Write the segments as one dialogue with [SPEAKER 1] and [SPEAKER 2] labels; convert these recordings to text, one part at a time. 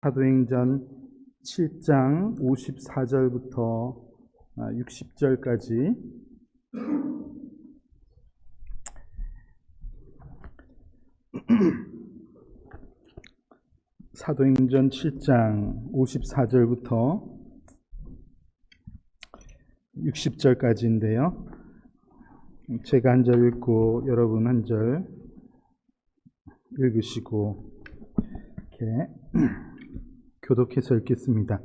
[SPEAKER 1] 사도행전 7장 54절부터 60절까지 사도행전 7장 54절부터 60절까지인데요. 제가 한 절 읽고 여러분 한 절 읽으시고 이렇게 교독해서 읽겠습니다.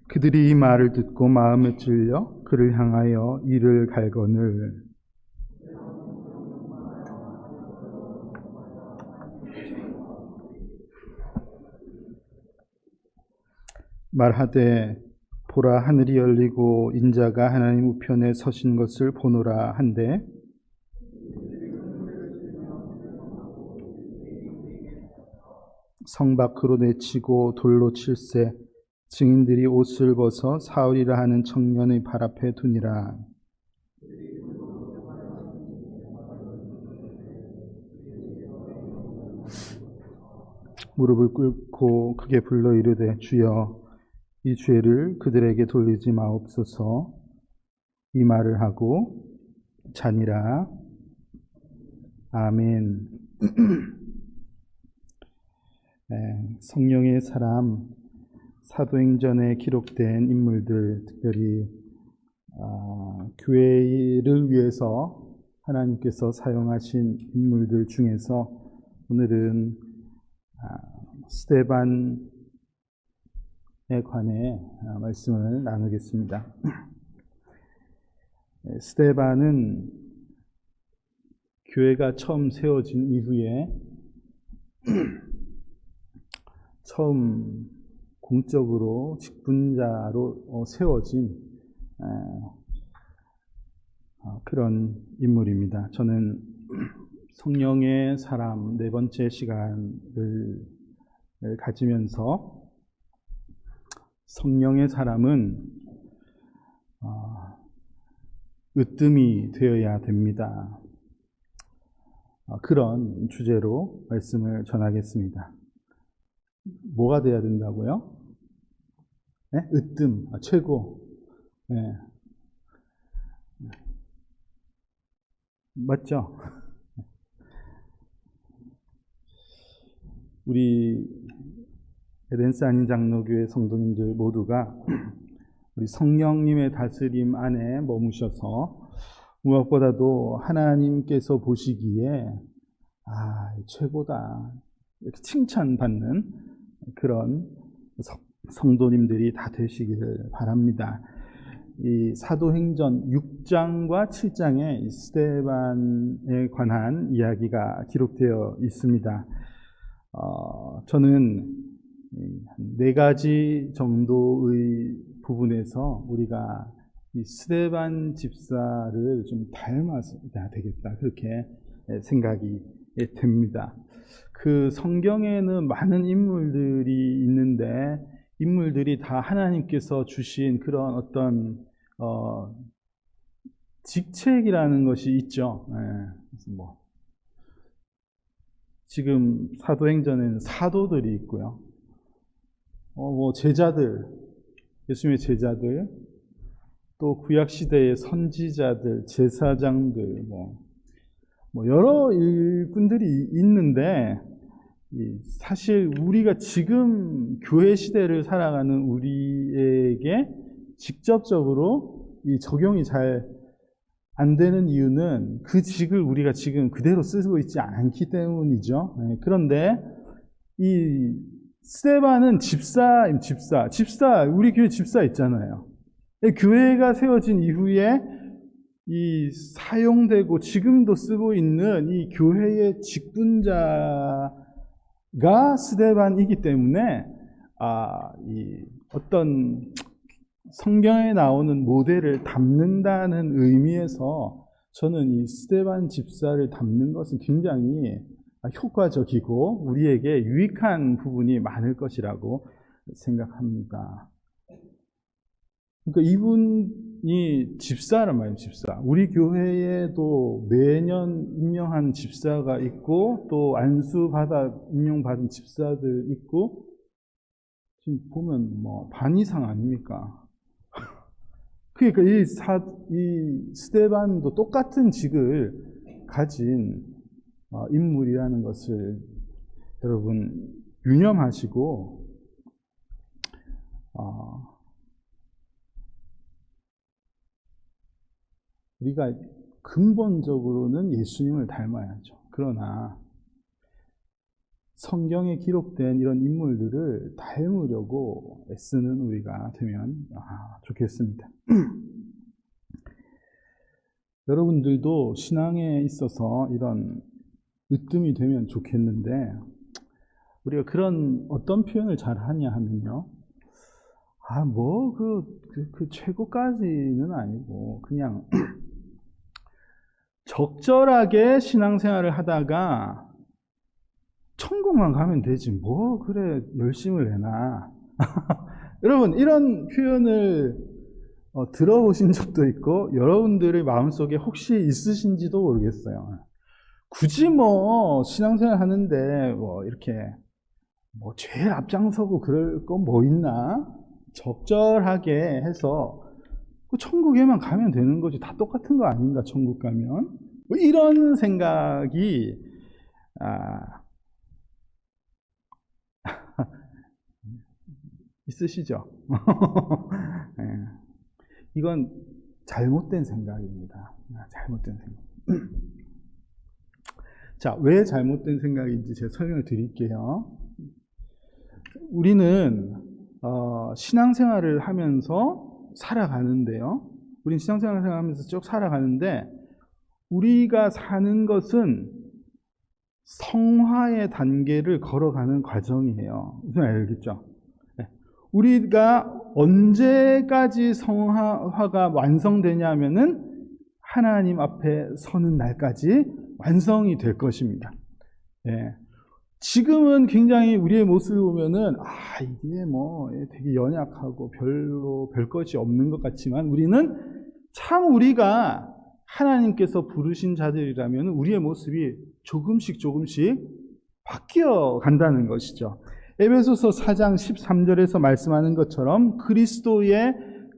[SPEAKER 1] 그들이 이 말을 듣고 마음에 찔려 그를 향하여 이를 갈거늘 말하되 보라 하늘이 열리고 인자가 하나님 우편에 서신 것을 보노라 한데 성 밖으로 내치고 돌로 칠세 증인들이 옷을 벗어 사울이라 하는 청년의 발 앞에 두니라. 무릎을 꿇고 크게 불러 이르되 주여 이 죄를 그들에게 돌리지 마옵소서. 이 말을 하고 자니라. 아멘. 성령의 사람, 사도행전에 기록된 인물들, 특별히 교회를 위해서 하나님께서 사용하신 인물들 중에서 오늘은 스데반에 관해 말씀을 나누겠습니다. 스데반은 교회가 처음 세워진 이후에 처음 공적으로 직분자로 세워진 그런 인물입니다. 저는 성령의 사람 네 번째 시간을 가지면서 성령의 사람은 으뜸이 되어야 됩니다. 그런 주제로 말씀을 전하겠습니다. 뭐가 돼야 된다고요? 네? 으뜸, 최고. 네. 맞죠? 우리 에덴스 한인 장로교회 성도님들 모두가 우리 성령님의 다스림 안에 머무셔서 무엇보다도 하나님께서 보시기에 최고다 이렇게 칭찬받는 그런 성도님들이 다 되시기를 바랍니다. 이 사도행전 6장과 7장에 스데반에 관한 이야기가 기록되어 있습니다. 저는 네 가지 정도의 부분에서 우리가 이 스데반 집사를 좀 닮아야 되겠다 그렇게 생각이 됩니다. 그 성경에는 많은 인물들이 있는데 인물들이 다 하나님께서 주신 그런 어떤 직책이라는 것이 있죠. 그래서 지금 사도행전에는 사도들이 있고요. 제자들, 예수님의 제자들, 또 구약 시대의 선지자들, 제사장들, 여러 일꾼들이 있는데 사실 우리가 지금 교회 시대를 살아가는 우리에게 직접적으로 이 적용이 잘 안 되는 이유는 그 직을 우리가 지금 그대로 쓰고 있지 않기 때문이죠. 그런데 이 스데반은 집사, 우리 교회 집사 있잖아요. 교회가 세워진 이후에 이 사용되고 지금도 쓰고 있는 이 교회의 직분자가 스데반이기 때문에 이 어떤 성경에 나오는 모델을 담는다는 의미에서 저는 이 스데반 집사를 담는 것은 굉장히 효과적이고 우리에게 유익한 부분이 많을 것이라고 생각합니다. 그러니까 이분이 집사란 말이에요, 집사. 우리 교회에도 매년 임명한 집사가 있고 또 안수받아 임명받은 집사들 있고 지금 보면 뭐 반 이상 아닙니까? 그러니까 이 스데반도 똑같은 직을 가진 인물이라는 것을 여러분 유념하시고 우리가 근본적으로는 예수님을 닮아야죠. 그러나 성경에 기록된 이런 인물들을 닮으려고 애쓰는 우리가 되면 좋겠습니다. 여러분들도 신앙에 있어서 이런 으뜸이 되면 좋겠는데 우리가 그런 어떤 표현을 잘 하냐 하면요. 그 최고까지는 아니고 그냥 적절하게 신앙생활을 하다가 천국만 가면 되지 뭐 그래 열심을 내나. 여러분 이런 표현을 들어보신 적도 있고 여러분들의 마음속에 혹시 있으신지도 모르겠어요. 굳이 뭐 신앙생활 하는데 뭐 이렇게 뭐 제일 앞장서고 그럴 거 뭐 있나? 적절하게 해서 천국에만 가면 되는 거지 다 똑같은 거 아닌가 천국 가면? 뭐 이런 생각이 있으시죠? 네. 이건 잘못된 생각입니다. 잘못된 생각. 자, 왜 잘못된 생각인지 제가 설명을 드릴게요. 우리는 신앙생활을 하면서 살아가는데요. 우리는 신앙생활을 하면서 쭉 살아가는데 우리가 사는 것은 성화의 단계를 걸어가는 과정이에요. 무슨 알겠죠? 우리가 언제까지 성화가 완성되냐면은 하나님 앞에 서는 날까지 완성이 될 것입니다. 예. 지금은 굉장히 우리의 모습을 보면은 이게 뭐 되게 연약하고 별로 별 것이 없는 것 같지만 우리는 참 우리가 하나님께서 부르신 자들이라면 우리의 모습이 조금씩 바뀌어 간다는 것이죠. 에베소서 4장 13절에서 말씀하는 것처럼 그리스도의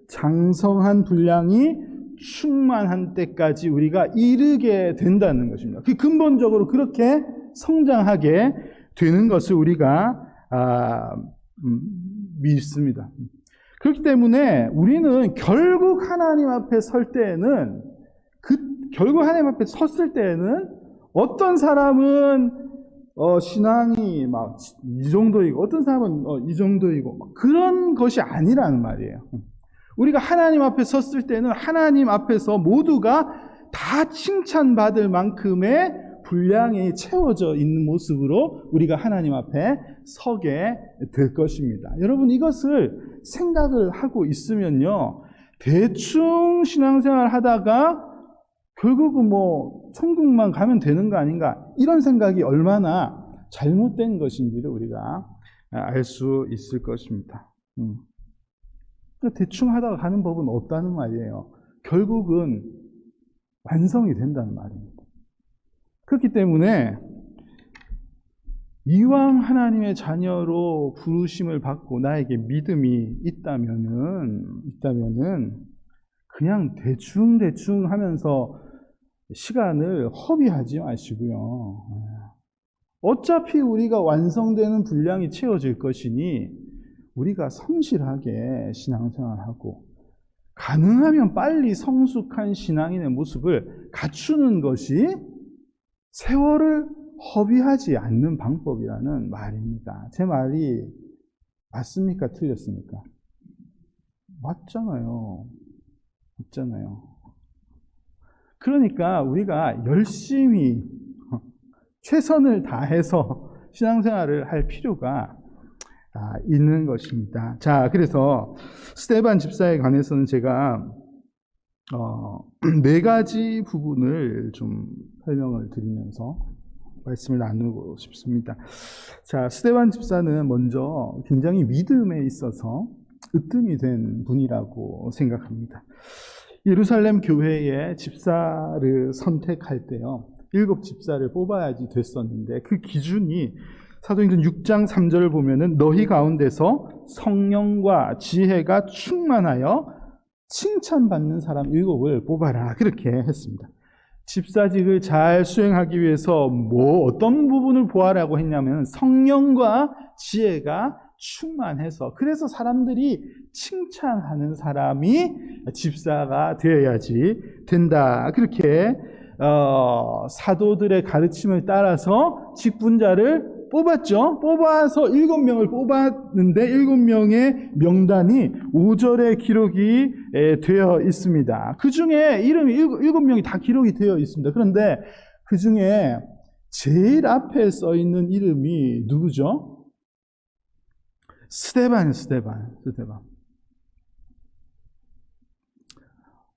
[SPEAKER 1] 장성한 분량이 충만한 때까지 우리가 이르게 된다는 것입니다. 그 근본적으로 그렇게 성장하게 되는 것을 우리가 믿습니다. 그렇기 때문에 우리는 결국 하나님 앞에 설 때에는 결국 하나님 앞에 섰을 때에는 어떤 사람은 신앙이 막 이 정도이고 어떤 사람은 이 정도이고 그런 것이 아니라는 말이에요. 우리가 하나님 앞에 섰을 때는 하나님 앞에서 모두가 다 칭찬받을 만큼의 분량이 채워져 있는 모습으로 우리가 하나님 앞에 서게 될 것입니다. 여러분 이것을 생각을 하고 있으면요. 대충 신앙생활 하다가 결국은 뭐 천국만 가면 되는 거 아닌가 이런 생각이 얼마나 잘못된 것인지를 우리가 알 수 있을 것입니다. 대충 하다가 가는 법은 없다는 말이에요. 결국은 완성이 된다는 말입니다. 그렇기 때문에 이왕 하나님의 자녀로 부르심을 받고 나에게 믿음이 있다면은 그냥 대충 하면서 시간을 허비하지 마시고요. 어차피 우리가 완성되는 분량이 채워질 것이니 우리가 성실하게 신앙생활하고 가능하면 빨리 성숙한 신앙인의 모습을 갖추는 것이 세월을 허비하지 않는 방법이라는 말입니다. 제 말이 맞습니까? 틀렸습니까? 맞잖아요. 그러니까 우리가 열심히 최선을 다해서 신앙생활을 할 필요가 있는 것입니다. 자, 그래서 스데반 집사에 관해서는 제가 4가지 부분을 좀 설명을 드리면서 말씀을 나누고 싶습니다. 자, 스데반 집사는 먼저 굉장히 믿음에 있어서 으뜸이 된 분이라고 생각합니다. 예루살렘 교회의 집사를 선택할 때요, 7 집사를 뽑아야지 됐었는데 그 기준이 사도행전 6장 3절을 보면은 너희 가운데서 성령과 지혜가 충만하여 칭찬받는 사람 7을 뽑아라. 그렇게 했습니다. 집사직을 잘 수행하기 위해서 어떤 부분을 보아라고 했냐면 성령과 지혜가 충만해서, 그래서 사람들이 칭찬하는 사람이 집사가 되어야지 된다. 그렇게 사도들의 가르침을 따라서 직분자를 뽑았죠. 뽑아서 7명을 뽑았는데 7명의 명단이 5절에 기록이 되어 있습니다. 그 중에 이름이 7명이 다 기록이 되어 있습니다. 그런데 그 중에 제일 앞에 써 있는 이름이 누구죠? 스데반이에요. 스데반.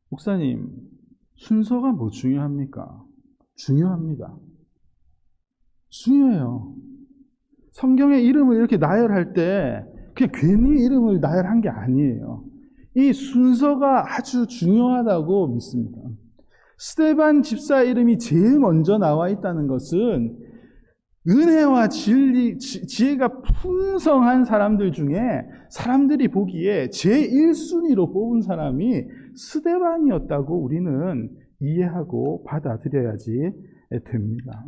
[SPEAKER 1] 목사님, 순서가 뭐 중요합니까? 중요합니다. 중요해요. 성경의 이름을 이렇게 나열할 때 그냥 괜히 이름을 나열한 게 아니에요. 이 순서가 아주 중요하다고 믿습니다. 스데반 집사 이름이 제일 먼저 나와 있다는 것은 은혜와 진리, 지혜가 풍성한 사람들 중에 사람들이 보기에 제1순위로 뽑은 사람이 스데반이었다고 우리는 이해하고 받아들여야지 됩니다.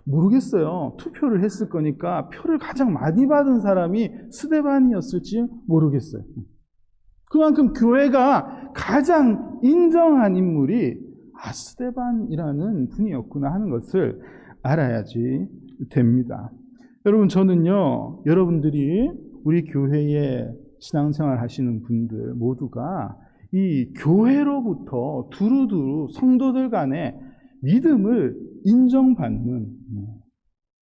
[SPEAKER 1] 모르겠어요. 투표를 했을 거니까 표를 가장 많이 받은 사람이 스데반이었을지 모르겠어요. 그만큼 교회가 가장 인정한 인물이 스데반이라는 분이었구나 하는 것을 알아야지 됩니다. 여러분, 저는요, 여러분들이 우리 교회에 신앙생활 하시는 분들 모두가 이 교회로부터 두루두루 성도들 간에 믿음을 인정받는,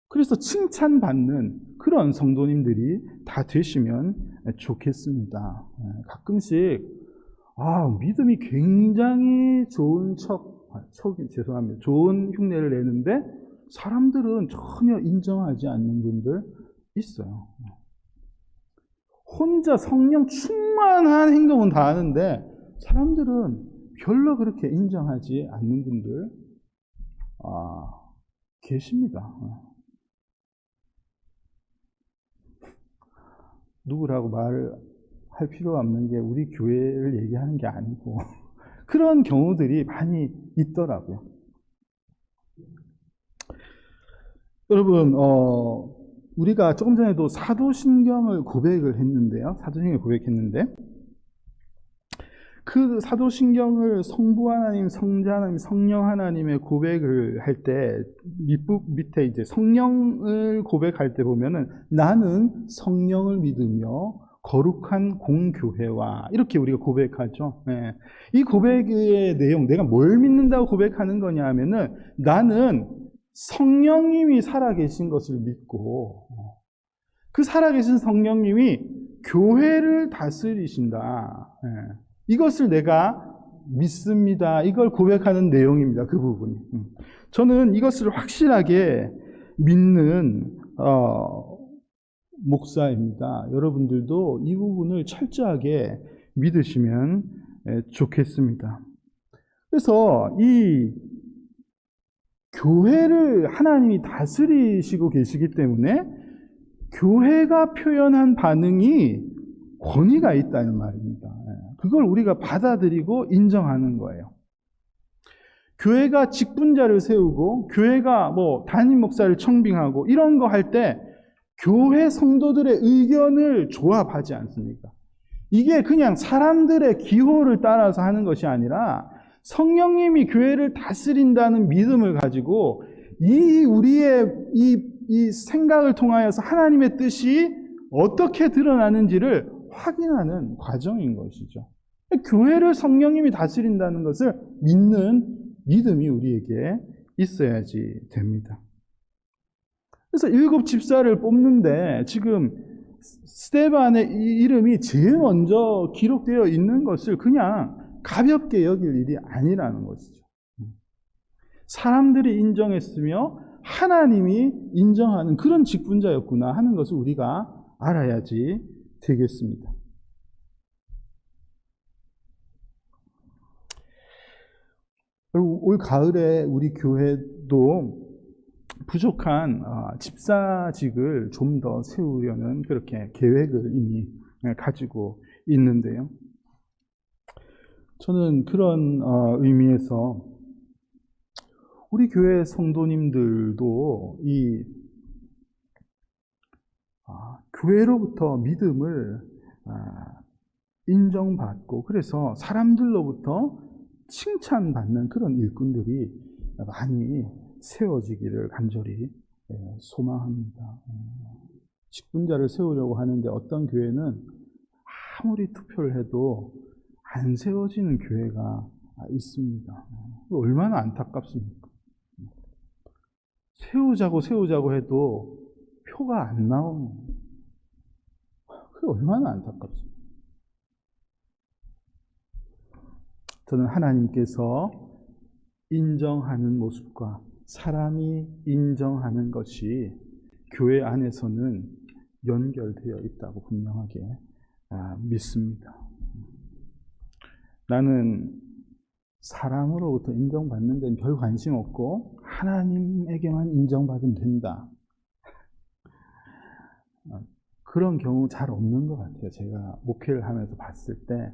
[SPEAKER 1] 그래서 칭찬받는 그런 성도님들이 다 되시면 좋겠습니다. 가끔씩 믿음이 굉장히 좋은 좋은 흉내를 내는데 사람들은 전혀 인정하지 않는 분들 있어요. 혼자 성령 충만한 행동은 다 하는데 사람들은 별로 그렇게 인정하지 않는 분들 계십니다. 누구라고 말을 할 필요가 없는 게 우리 교회를 얘기하는 게 아니고 그런 경우들이 많이 있더라고요. 여러분, 우리가 조금 전에도 사도신경을 고백을 했는데요. 사도신경을 고백했는데 그 사도신경을 성부 하나님, 성자 하나님, 성령 하나님의 고백을 할 때 밑에 이제 성령을 고백할 때 보면은 나는 성령을 믿으며 거룩한 공교회와 이렇게 우리가 고백하죠. 네. 이 고백의 내용, 내가 뭘 믿는다고 고백하는 거냐 하면은 나는 성령님이 살아계신 것을 믿고 그 살아계신 성령님이 교회를 다스리신다. 네. 이것을 내가 믿습니다. 이걸 고백하는 내용입니다. 그 부분이. 저는 이것을 확실하게 믿는 목사입니다. 여러분들도 이 부분을 철저하게 믿으시면 좋겠습니다. 그래서 이 교회를 하나님이 다스리시고 계시기 때문에 교회가 표현한 반응이 권위가 있다는 말입니다. 그걸 우리가 받아들이고 인정하는 거예요. 교회가 직분자를 세우고 교회가 담임 목사를 청빙하고 이런 거 할 때 교회 성도들의 의견을 조합하지 않습니까? 이게 그냥 사람들의 기호를 따라서 하는 것이 아니라 성령님이 교회를 다스린다는 믿음을 가지고 우리의 이 생각을 통하여서 하나님의 뜻이 어떻게 드러나는지를 확인하는 과정인 것이죠. 교회를 성령님이 다스린다는 것을 믿는 믿음이 우리에게 있어야지 됩니다. 그래서 7 집사를 뽑는데 지금 스데반의 이름이 제일 먼저 기록되어 있는 것을 그냥 가볍게 여길 일이 아니라는 것이죠. 사람들이 인정했으며 하나님이 인정하는 그런 직분자였구나 하는 것을 우리가 알아야지 되겠습니다. 올 가을에 우리 교회도 부족한 집사직을 좀 더 세우려는 그렇게 계획을 이미 가지고 있는데요. 저는 그런 의미에서 우리 교회 성도님들도 이 교회로부터 믿음을 인정받고 그래서 사람들로부터 칭찬받는 그런 일꾼들이 많이 세워지기를 간절히 소망합니다. 직분자를 세우려고 하는데 어떤 교회는 아무리 투표를 해도 안 세워지는 교회가 있습니다. 얼마나 안타깝습니까? 세우자고 해도 표가 안 나오는 거예요. 그게 얼마나 안타깝습니까? 저는 하나님께서 인정하는 모습과 사람이 인정하는 것이 교회 안에서는 연결되어 있다고 분명하게 믿습니다. 나는 사람으로부터 인정받는 데는 별 관심 없고 하나님에게만 인정받으면 된다. 그런 경우 잘 없는 것 같아요. 제가 목회를 하면서 봤을 때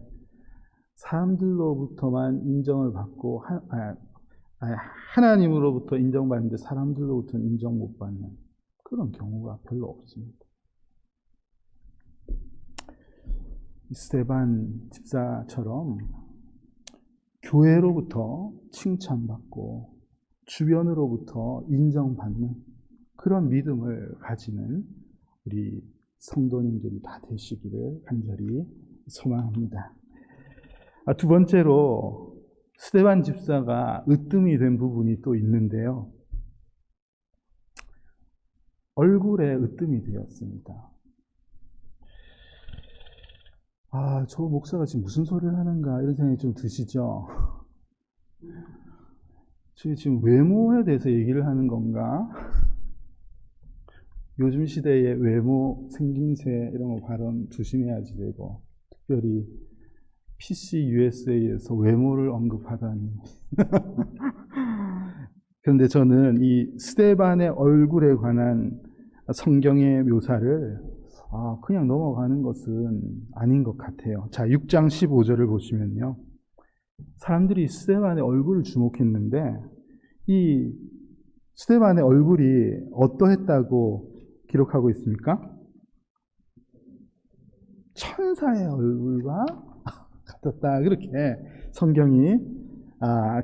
[SPEAKER 1] 사람들로부터만 인정을 받고 하나님으로부터 인정받는데 사람들로부터는 인정 못 받는 그런 경우가 별로 없습니다. 스데반 집사처럼 교회로부터 칭찬받고 주변으로부터 인정받는 그런 믿음을 가지는 우리 성도님들이 다 되시기를 간절히 소망합니다. 두 번째로 스데반 집사가 으뜸이 된 부분이 또 있는데요. 얼굴에 으뜸이 되었습니다. 저 목사가 지금 무슨 소리를 하는가 이런 생각이 좀 드시죠? 지금 외모에 대해서 얘기를 하는 건가? 요즘 시대의 외모, 생김새 이런 거 발언 조심해야지 되고 특별히 PC USA에서 외모를 언급하다니. 그런데 저는 이 스데반의 얼굴에 관한 성경의 묘사를 그냥 넘어가는 것은 아닌 것 같아요. 자, 6장 15절을 보시면요. 사람들이 스데반의 얼굴을 주목했는데 이 스데반의 얼굴이 어떠했다고 기록하고 있습니까? 천사의 얼굴과 같았다. 그렇게 성경이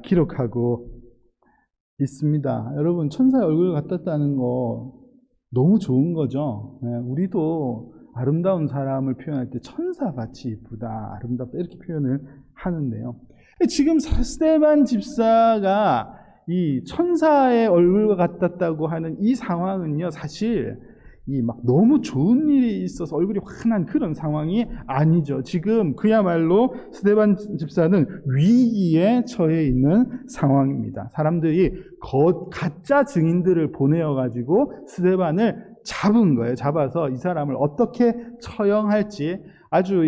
[SPEAKER 1] 기록하고 있습니다. 여러분, 천사의 얼굴 같았다는 거 너무 좋은 거죠. 우리도 아름다운 사람을 표현할 때 천사같이 이쁘다, 아름답다 이렇게 표현을 하는데요. 지금 스데반 집사가 이 천사의 얼굴과 같았다고 하는 이 상황은요, 사실 이 막 너무 좋은 일이 있어서 얼굴이 환한 그런 상황이 아니죠. 지금 그야말로 스데반 집사는 위기에 처해 있는 상황입니다. 사람들이 가짜 증인들을 보내어가지고 스데반을 잡은 거예요. 잡아서 이 사람을 어떻게 처형할지 아주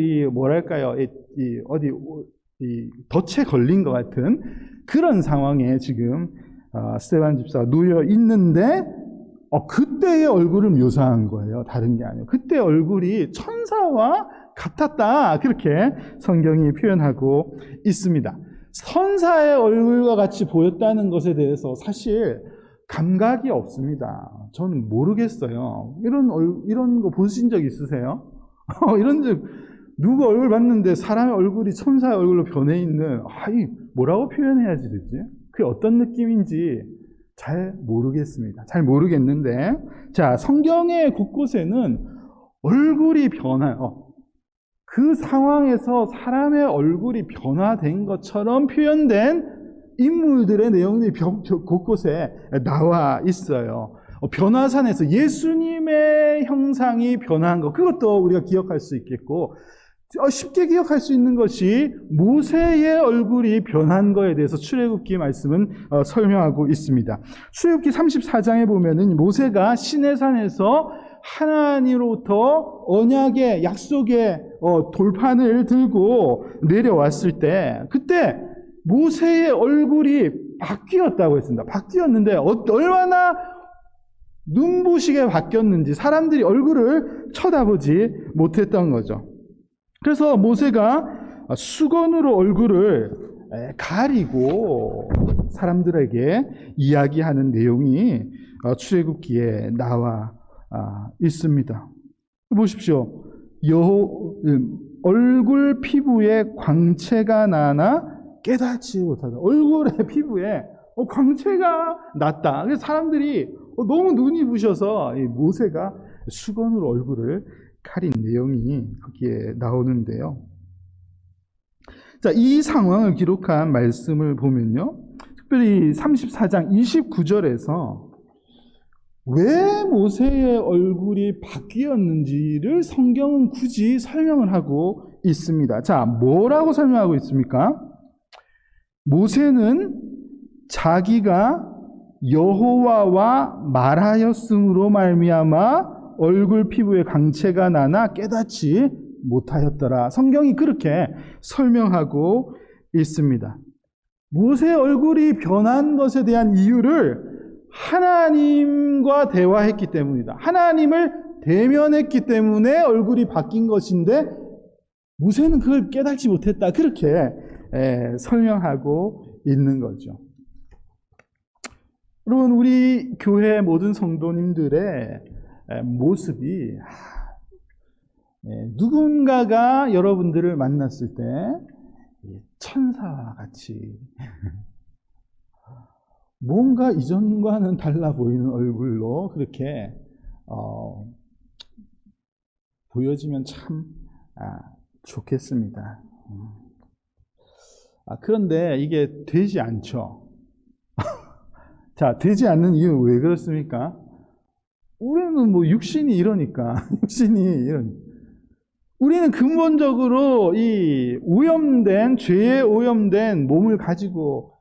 [SPEAKER 1] 덫에 걸린 것 같은 그런 상황에 지금 스데반 집사가 놓여 있는데 그때의 얼굴을 묘사한 거예요. 다른 게 아니에요. 그때 얼굴이 천사와 같았다. 그렇게 성경이 표현하고 있습니다. 천사의 얼굴과 같이 보였다는 것에 대해서 사실 감각이 없습니다. 저는 모르겠어요. 이런 거 보신 적 있으세요? 누구 얼굴 봤는데 사람의 얼굴이 천사의 얼굴로 변해 있는, 뭐라고 표현해야지 되지? 그게 어떤 느낌인지 잘 모르겠습니다. 잘 모르겠는데, 자, 성경의 곳곳에는 얼굴이 그 상황에서 사람의 얼굴이 변화된 것처럼 표현된 인물들의 내용이 곳곳에 나와 있어요. 변화산에서 예수님의 형상이 변화한 것, 그것도 우리가 기억할 수 있겠고, 쉽게 기억할 수 있는 것이 모세의 얼굴이 변한 거에 대해서 출애굽기 말씀은 설명하고 있습니다. 출애굽기 34장에 보면은 모세가 시내산에서 하나님으로부터 언약의 약속의 돌판을 들고 내려왔을 때 그때 모세의 얼굴이 바뀌었다고 했습니다. 바뀌었는데 얼마나 눈부시게 바뀌었는지 사람들이 얼굴을 쳐다보지 못했던 거죠. 그래서 모세가 수건으로 얼굴을 가리고 사람들에게 이야기하는 내용이 출애굽기에 나와 있습니다. 보십시오. 얼굴 피부에 광채가 나나 깨닫지 못하다. 얼굴의 피부에 광채가 났다. 그래서 사람들이 너무 눈이 부셔서 모세가 수건으로 얼굴을 가린 내용이 거기에 나오는데요. 자, 이 상황을 기록한 말씀을 보면요. 특별히 34장 29절에서 왜 모세의 얼굴이 바뀌었는지를 성경은 굳이 설명을 하고 있습니다. 자, 뭐라고 설명하고 있습니까? 모세는 자기가 여호와와 말하였음으로 말미암아 얼굴 피부에 광채가 나나 깨닫지 못하였더라. 성경이 그렇게 설명하고 있습니다. 모세의 얼굴이 변한 것에 대한 이유를 하나님과 대화했기 때문이다. 하나님을 대면했기 때문에 얼굴이 바뀐 것인데 모세는 그걸 깨닫지 못했다. 그렇게 설명하고 있는 거죠. 여러분, 우리 교회 모든 성도님들의 모습이 누군가가 여러분들을 만났을 때 천사와 같이 뭔가 이전과는 달라 보이는 얼굴로 그렇게 보여지면 참 좋겠습니다. 그런데 이게 되지 않죠. 자, 되지 않는 이유는 왜 그렇습니까? 우리는 뭐 육신이 이러니까, 우리는 근본적으로 이 죄에 오염된 몸을 가지고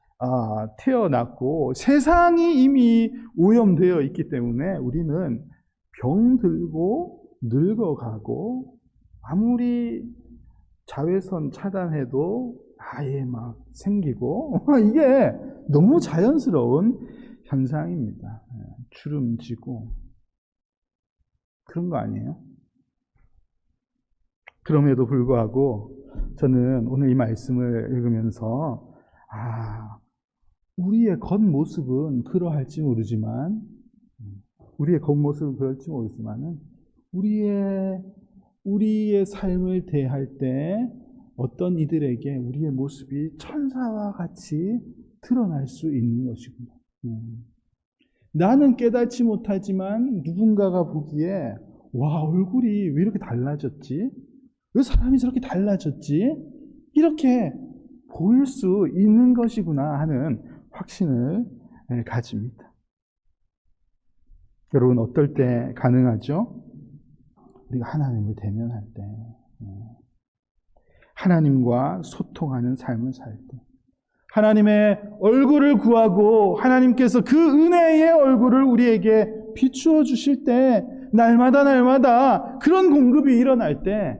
[SPEAKER 1] 태어났고 세상이 이미 오염되어 있기 때문에 우리는 병들고 늙어가고 아무리 자외선 차단해도 아예 막 생기고 이게 너무 자연스러운 현상입니다. 주름지고 그런 거 아니에요? 그럼에도 불구하고 저는 오늘 이 말씀을 읽으면서 우리의 겉모습은 그러할지 모르지만 우리의 삶을 대할 때 어떤 이들에게 우리의 모습이 천사와 같이 드러날 수 있는 것이구나. 나는 깨닫지 못하지만 누군가가 보기에 와, 얼굴이 왜 이렇게 달라졌지? 왜 사람이 저렇게 달라졌지? 이렇게 보일 수 있는 것이구나 하는 확신을 가집니다. 여러분, 어떨 때 가능하죠? 우리가 하나님을 대면할 때, 하나님과 소통하는 삶을 살 때, 하나님의 얼굴을 구하고 하나님께서 그 은혜의 얼굴을 우리에게 비추어 주실 때, 날마다 그런 공급이 일어날 때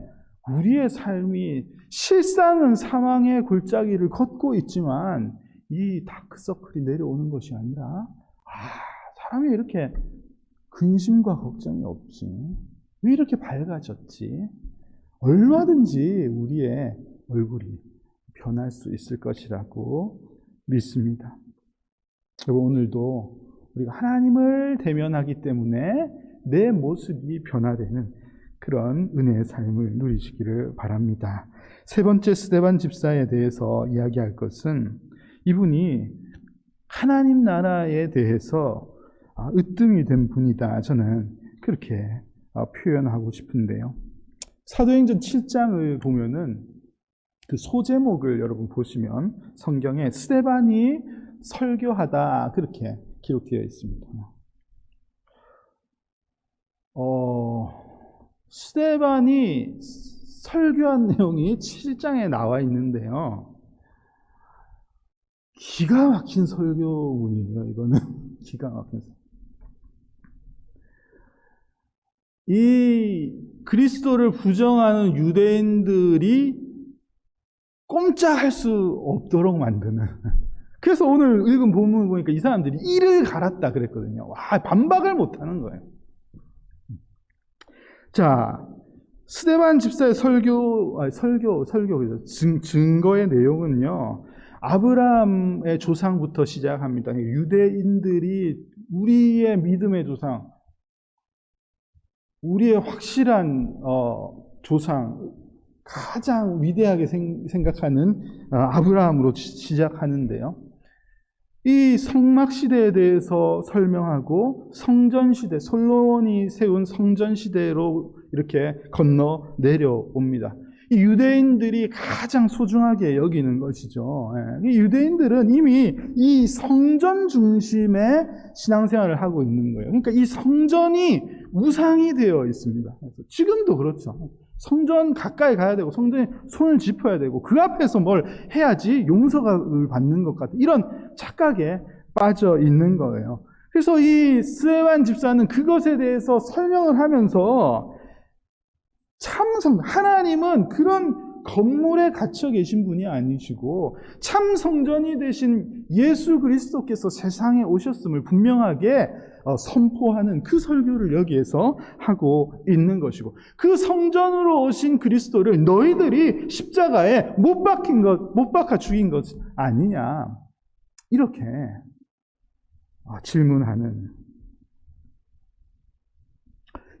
[SPEAKER 1] 우리의 삶이 실상은 사망의 골짜기를 걷고 있지만 이 다크서클이 내려오는 것이 아니라 사람이 이렇게 근심과 걱정이 없지, 왜 이렇게 밝아졌지, 얼마든지 우리의 얼굴이 변할 수 있을 것이라고 믿습니다. 여러분, 오늘도 우리가 하나님을 대면하기 때문에 내 모습이 변화되는 그런 은혜의 삶을 누리시기를 바랍니다. 세 번째, 스데반 집사에 대해서 이야기할 것은 이분이 하나님 나라에 대해서 으뜸이 된 분이다. 저는 그렇게 표현하고 싶은데요. 사도행전 7장을 보면은 그 소제목을 여러분 보시면 성경에 스데반이 설교하다 그렇게 기록되어 있습니다. 스데반이 설교한 내용이 7장에 나와 있는데요. 기가 막힌 설교문이에요. 이거는 기가 막힌. 이 그리스도를 부정하는 유대인들이 꼼짝할 수 없도록 만드는 그래서 오늘 읽은 본문 보니까 이 사람들이 이를 갈았다 그랬거든요. 와, 반박을 못 하는 거예요. 자, 스데반 집사의 증거의 내용은요, 아브라함의 조상부터 시작합니다. 유대인들이 우리의 믿음의 조상, 우리의 확실한 조상, 가장 위대하게 생각하는 아브라함으로 시작하는데요. 이 성막시대에 대해서 설명하고 성전시대, 솔로몬이 세운 성전시대로 이렇게 건너 내려옵니다. 이 유대인들이 가장 소중하게 여기는 것이죠. 이 유대인들은 이미 이 성전 중심의 신앙생활을 하고 있는 거예요. 그러니까 이 성전이 우상이 되어 있습니다. 지금도 그렇죠. 성전 가까이 가야 되고 성전에 손을 짚어야 되고 그 앞에서 뭘 해야지 용서를 받는 것 같은 이런 착각에 빠져 있는 거예요. 그래서 이 스데반 집사는 그것에 대해서 설명을 하면서 하나님은 그런 건물에 갇혀 계신 분이 아니시고 참 성전이 되신 예수 그리스도께서 세상에 오셨음을 분명하게 선포하는 그 설교를 여기에서 하고 있는 것이고, 그 성전으로 오신 그리스도를 너희들이 십자가에 못 박아 죽인 것 아니냐, 이렇게 질문하는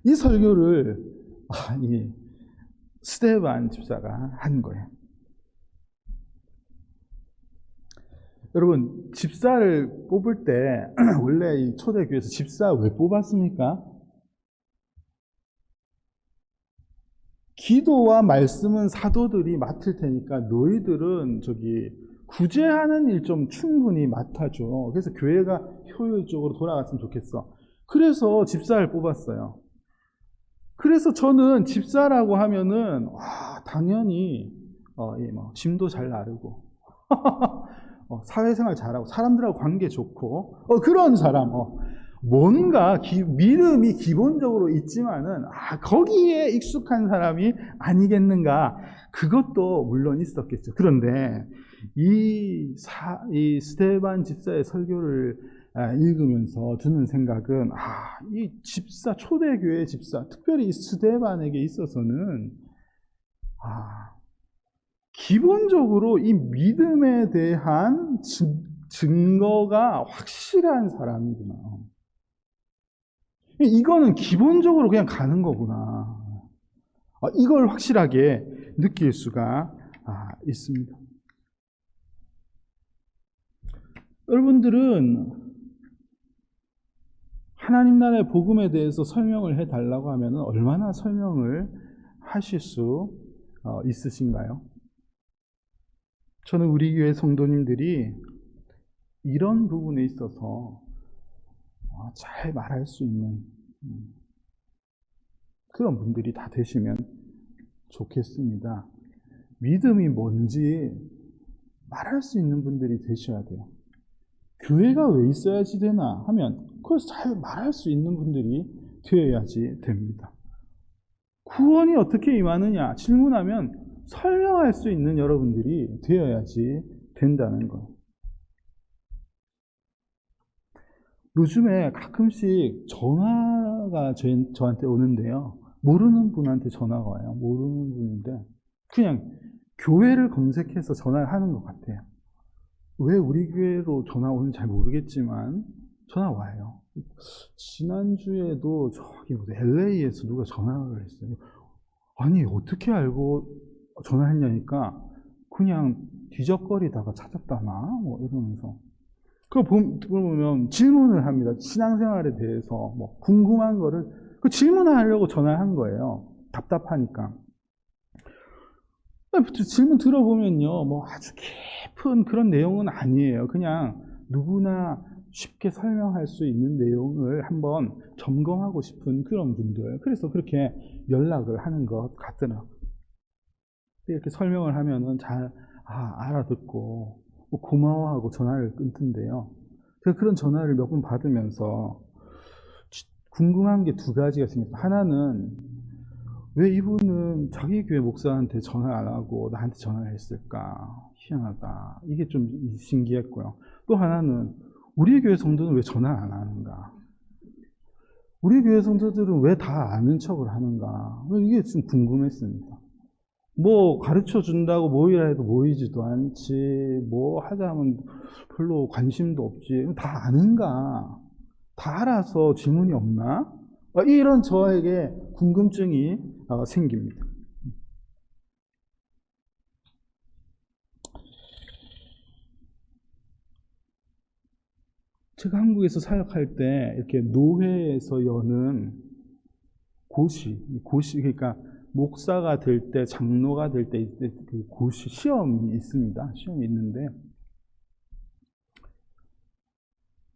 [SPEAKER 1] 이 설교를 이 스데반 집사가 한 거예요. 여러분, 집사를 뽑을 때 원래 이 초대교회에서 집사 왜 뽑았습니까? 기도와 말씀은 사도들이 맡을 테니까 너희들은 구제하는 일 좀 충분히 맡아줘. 그래서 교회가 효율적으로 돌아갔으면 좋겠어. 그래서 집사를 뽑았어요. 그래서 저는 집사라고 하면은 당연히 짐도 잘 나르고 사회생활 잘하고 사람들하고 관계 좋고 그런 사람, 뭔가 믿음이 기본적으로 있지만은 거기에 익숙한 사람이 아니겠는가. 그것도 물론 있었겠죠. 그런데 이 스데반 집사의 설교를 읽으면서 드는 생각은 이 집사, 초대교회 집사, 특별히 이 스데반에게 있어서는 기본적으로 이 믿음에 대한 증거가 확실한 사람이구나. 이거는 기본적으로 그냥 가는 거구나. 이걸 확실하게 느낄 수가 있습니다. 여러분들은 하나님 나라의 복음에 대해서 설명을 해달라고 하면 얼마나 설명을 하실 수 있으신가요? 저는 우리 교회 성도님들이 이런 부분에 있어서 잘 말할 수 있는 그런 분들이 다 되시면 좋겠습니다. 믿음이 뭔지 말할 수 있는 분들이 되셔야 돼요. 교회가 왜 있어야지 되나 하면 그걸 잘 말할 수 있는 분들이 되어야지 됩니다. 구원이 어떻게 임하느냐 질문하면 설명할 수 있는 여러분들이 되어야지 된다는 거예요. 요즘에 가끔씩 전화가 저한테 오는데요. 모르는 분한테 전화가 와요. 모르는 분인데 그냥 교회를 검색해서 전화를 하는 것 같아요. 왜 우리 교회로 전화 오는지 잘 모르겠지만 전화 와요. 지난주에도 LA에서 누가 전화를 했어요. 아니 어떻게 알고 전화했냐니까 그냥 뒤적거리다가 찾았다나 이러면서 그거 보면 질문을 합니다. 신앙생활에 대해서 궁금한 거를 그 질문하려고 전화한 거예요. 답답하니까. 질문 들어보면요, 아주 깊은 그런 내용은 아니에요. 그냥 누구나 쉽게 설명할 수 있는 내용을 한번 점검하고 싶은 그런 분들. 그래서 그렇게 연락을 하는 것 같더라고요. 이렇게 설명을 하면은 잘 알아듣고 고마워하고 전화를 끊던데요. 제가 그런 전화를 몇 번 받으면서 궁금한 게 두 가지가 생겼어요. 하나는 왜 이분은 자기 교회 목사한테 전화 안 하고 나한테 전화를 했을까? 희한하다. 이게 좀 신기했고요. 또 하나는 우리 교회 성도는 왜 전화 안 하는가? 우리 교회 성도들은 왜 다 아는 척을 하는가? 이게 좀 궁금했습니다. 뭐 가르쳐 준다고 모이라 해도 모이지도 않지, 뭐 하자면 별로 관심도 없지, 다 아는가? 다 알아서 질문이 없나? 이런 저에게 궁금증이 생깁니다. 제가 한국에서 사역할 때 이렇게 노회에서 여는 고시, 그러니까 목사가 될 때, 장로가 될 때 그 고시 시험이 있습니다. 시험이 있는데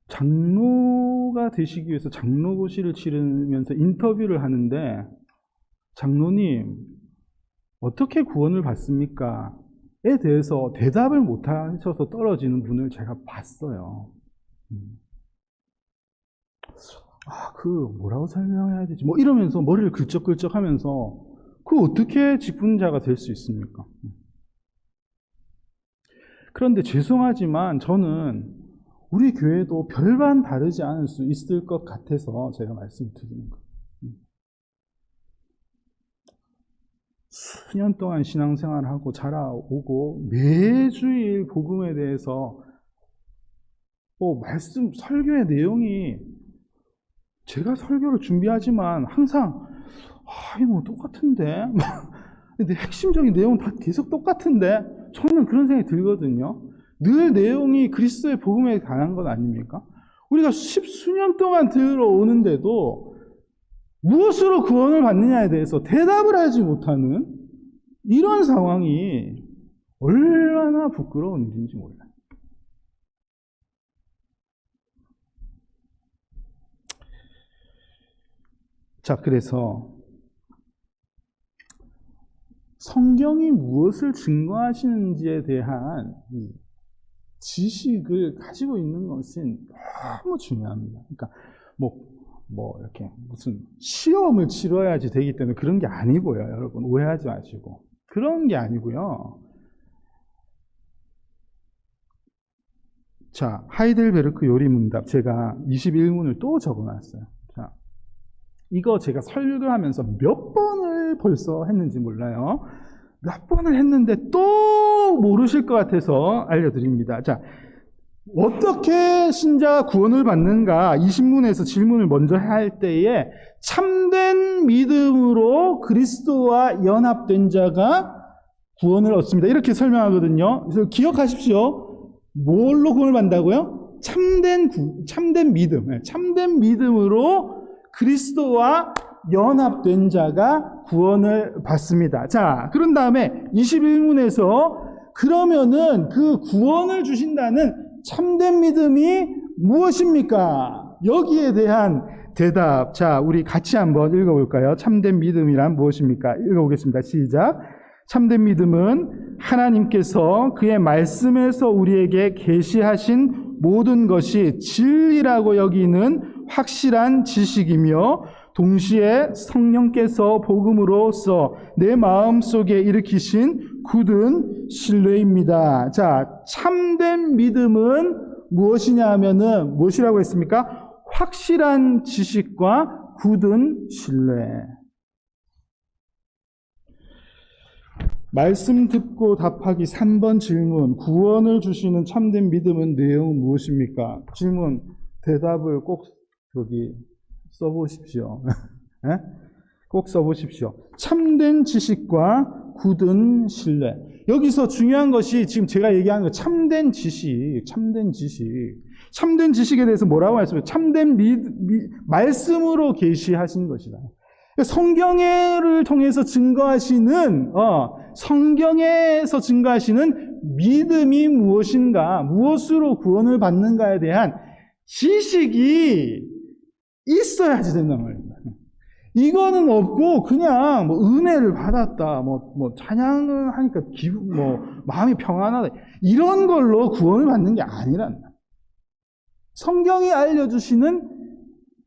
[SPEAKER 1] 장로가 되시기 위해서 장로고시를 치르면서 인터뷰를 하는데, 장로님 어떻게 구원을 받습니까? 에 대해서 대답을 못 하셔서 떨어지는 분을 제가 봤어요. 뭐라고 설명해야 되지? 뭐 이러면서 머리를 긁적긁적 하면서 어떻게 직분자가 될 수 있습니까? 그런데 죄송하지만 저는 우리 교회도 별반 다르지 않을 수 있을 것 같아서 제가 말씀드리는 거예요. 수년 동안 신앙생활을 하고 자라오고 매주일 복음에 대해서 말씀, 설교의 내용이 제가 설교를 준비하지만 항상 이거 뭐 똑같은데? 근데 핵심적인 내용은 다 계속 똑같은데? 저는 그런 생각이 들거든요. 늘 내용이 그리스도의 복음에 관한 것 아닙니까? 우리가 십수년 동안 들어오는데도 무엇으로 구원을 받느냐에 대해서 대답을 하지 못하는 이런 상황이 얼마나 부끄러운 일인지 몰라요. 자, 그래서 성경이 무엇을 증거하시는지에 대한 지식을 가지고 있는 것은 너무 중요합니다. 그러니까 이렇게 무슨 시험을 치러야지 되기 때문에 그런 게 아니고요. 여러분 오해하지 마시고. 그런 게 아니고요. 자, 하이델베르크 요리문답 제가 21문을 또 적어놨어요. 자, 이거 제가 설교하면서 몇 번을 벌써 했는지 몰라요. 몇 번을 했는데 또 모르실 것 같아서 알려드립니다. 자, 어떻게 신자가 구원을 받는가? 20문에서 질문을 먼저 할 때에 참된 믿음으로 그리스도와 연합된 자가 구원을 얻습니다. 이렇게 설명하거든요. 그래서 기억하십시오. 뭘로 구원을 받는다고요? 참된 믿음. 참된 믿음으로 그리스도와 연합된 자가 구원을 받습니다. 자, 그런 다음에 21문에서 그러면은 그 구원을 주신다는 참된 믿음이 무엇입니까? 여기에 대한 대답. 자, 우리 같이 한번 읽어볼까요? 참된 믿음이란 무엇입니까? 읽어보겠습니다. 시작. 참된 믿음은 하나님께서 그의 말씀에서 우리에게 계시하신 모든 것이 진리라고 여기는 확실한 지식이며 동시에 성령께서 복음으로써 내 마음속에 일으키신 굳은 신뢰입니다. 자, 참된 믿음은 무엇이냐 하면은 무엇이라고 했습니까? 확실한 지식과 굳은 신뢰. 말씀 듣고 답하기 3번 질문. 구원을 주시는 참된 믿음은 내용은 무엇입니까? 질문, 대답을 꼭 써보십시오. 네? 꼭 써보십시오. 참된 지식과 굳은 신뢰. 여기서 중요한 것이 지금 제가 얘기하는 거 참된 지식. 참된 지식에 대해서 뭐라고 말씀해요? 참된 말씀으로 계시하신 것이다. 성경을 통해서 증거하시는 성경에서 증거하시는 믿음이 무엇인가, 무엇으로 구원을 받는가에 대한 지식이 있어야지 된단 말입니다. 이거는 없고 그냥 은혜를 받았다, 찬양을 하니까 마음이 평안하다, 이런 걸로 구원을 받는 게 아니란다. 성경이 알려주시는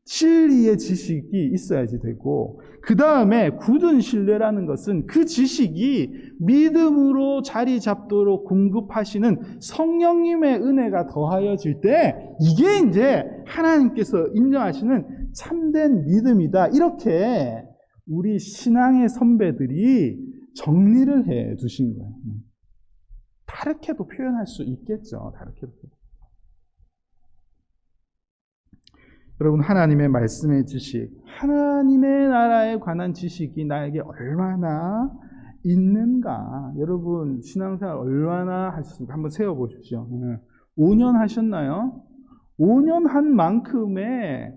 [SPEAKER 1] 진리의 지식이 있어야지 되고, 그 다음에 굳은 신뢰라는 것은 그 지식이 믿음으로 자리 잡도록 공급하시는 성령님의 은혜가 더하여질 때, 이게 이제 하나님께서 인정하시는 참된 믿음이다. 이렇게 우리 신앙의 선배들이 정리를 해 두신 거예요. 다르게도 표현할 수 있겠죠. 다르게도. 여러분, 하나님의 말씀의 지식, 하나님의 나라에 관한 지식이 나에게 얼마나 있는가? 여러분, 신앙생활 얼마나 하셨습니까? 한번 세워보십시오. 5년 하셨나요? 5년 한 만큼의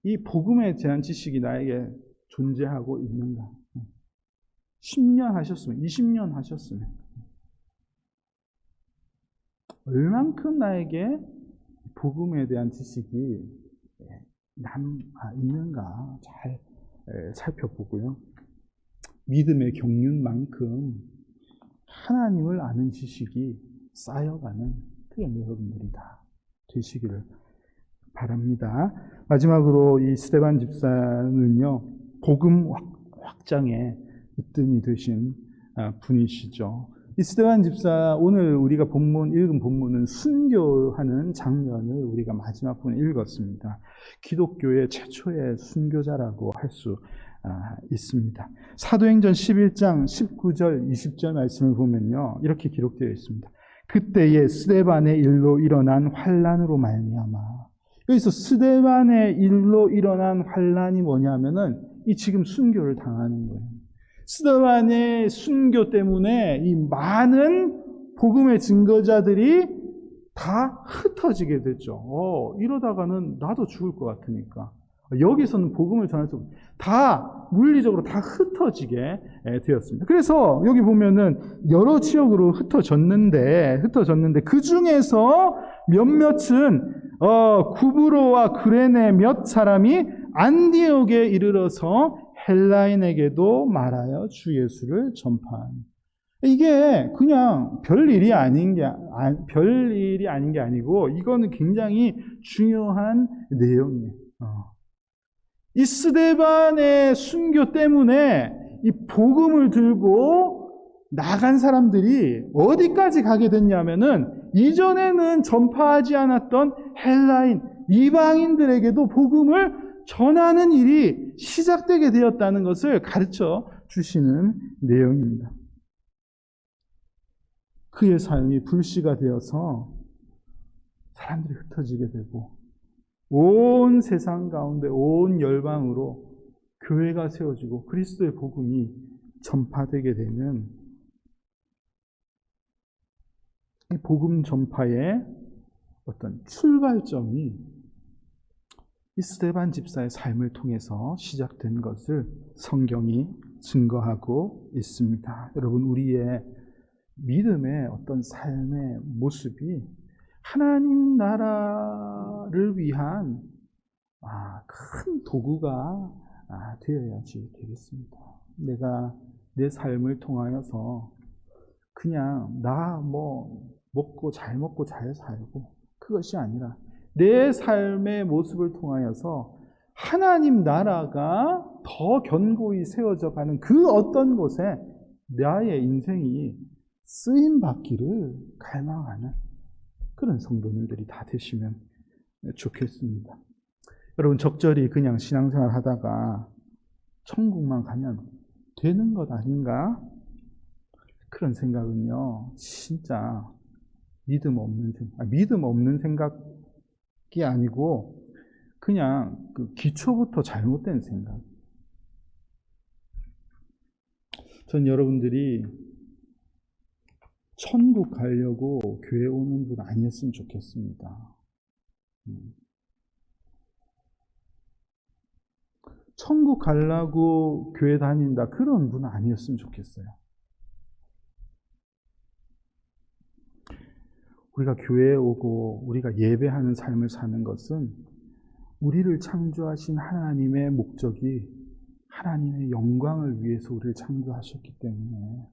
[SPEAKER 1] 이 복음에 대한 지식이 나에게 존재하고 있는가? 10년 하셨으면, 20년 하셨으면 얼만큼 나에게 복음에 대한 지식이 있는가 잘 살펴보고요. 믿음의 경륜만큼 하나님을 아는 지식이 쌓여가는 그런 여러분들이 다 되시기를 바랍니다. 마지막으로 이 스데반 집사는요, 복음 확장에 으뜸이 되신 분이시죠. 이 스데반 집사, 오늘 우리가 읽은 본문은 순교하는 장면을 우리가 마지막 부분에 읽었습니다. 기독교의 최초의 순교자라고 할 수 있습니다. 사도행전 11장 19절 20절 말씀을 보면요, 이렇게 기록되어 있습니다. 그때에 스데반의 일로 일어난 환난으로 말미암아. 여기서 스데반의 일로 일어난 환난이 뭐냐면은 이 지금 순교를 당하는 거예요. 스데반의 순교 때문에 이 많은 복음의 증거자들이 다 흩어지게 됐죠. 이러다가는 나도 죽을 것 같으니까. 여기서는 복음을 전할 수 없고 다 물리적으로 다 흩어지게 되었습니다. 그래서 여기 보면은 여러 지역으로 흩어졌는데 그 중에서 몇몇은 구브로와 그레네 몇 사람이 안디옥에 이르러서 헬라인에게도 말하여 주 예수를 전파한. 이게 그냥 별일이 아닌 게 아니고 이거는 굉장히 중요한 내용이에요. 이 스데반의 순교 때문에 이 복음을 들고 나간 사람들이 어디까지 가게 됐냐면은 이전에는 전파하지 않았던 헬라인, 이방인들에게도 복음을 전하는 일이 시작되게 되었다는 것을 가르쳐 주시는 내용입니다. 그의 삶이 불씨가 되어서 사람들이 흩어지게 되고 온 세상 가운데 온 열방으로 교회가 세워지고 그리스도의 복음이 전파되게 되는 이 복음 전파의 어떤 출발점이 이 스데반 집사의 삶을 통해서 시작된 것을 성경이 증거하고 있습니다. 여러분, 우리의 믿음의 어떤 삶의 모습이 하나님 나라를 위한 큰 도구가 되어야지 되겠습니다. 내가 내 삶을 통하여서 그냥 먹고 잘 살고 그것이 아니라 내 삶의 모습을 통하여서 하나님 나라가 더 견고히 세워져 가는 그 어떤 곳에 나의 인생이 쓰임받기를 갈망하는 그런 성도님들이 다 되시면 좋겠습니다. 여러분, 적절히 그냥 신앙생활 하다가 천국만 가면 되는 것 아닌가? 그런 생각은요, 진짜 믿음 없는 생각이 아니고 그냥 그 기초부터 잘못된 생각. 전 여러분들이 천국 가려고 교회 오는 분 아니었으면 좋겠습니다. 천국 가려고 교회 다닌다, 그런 분 아니었으면 좋겠어요. 우리가 교회에 오고 우리가 예배하는 삶을 사는 것은 우리를 창조하신 하나님의 목적이 하나님의 영광을 위해서 우리를 창조하셨기 때문에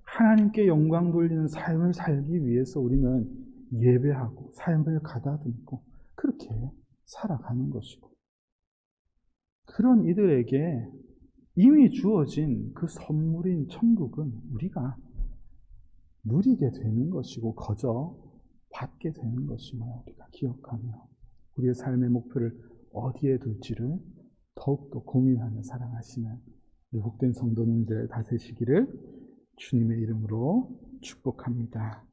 [SPEAKER 1] 하나님께 영광 돌리는 삶을 살기 위해서 우리는 예배하고 삶을 가다듬고 그렇게 살아가는 것이고, 그런 이들에게 이미 주어진 그 선물인 천국은 우리가 누리게 되는 것이고 거저 받게 되는 것임을 우리가 기억하며 우리의 삶의 목표를 어디에 둘지를 더욱더 고민하며 살아가시는 우리 복된 성도님들 다스리시기를 주님의 이름으로 축복합니다.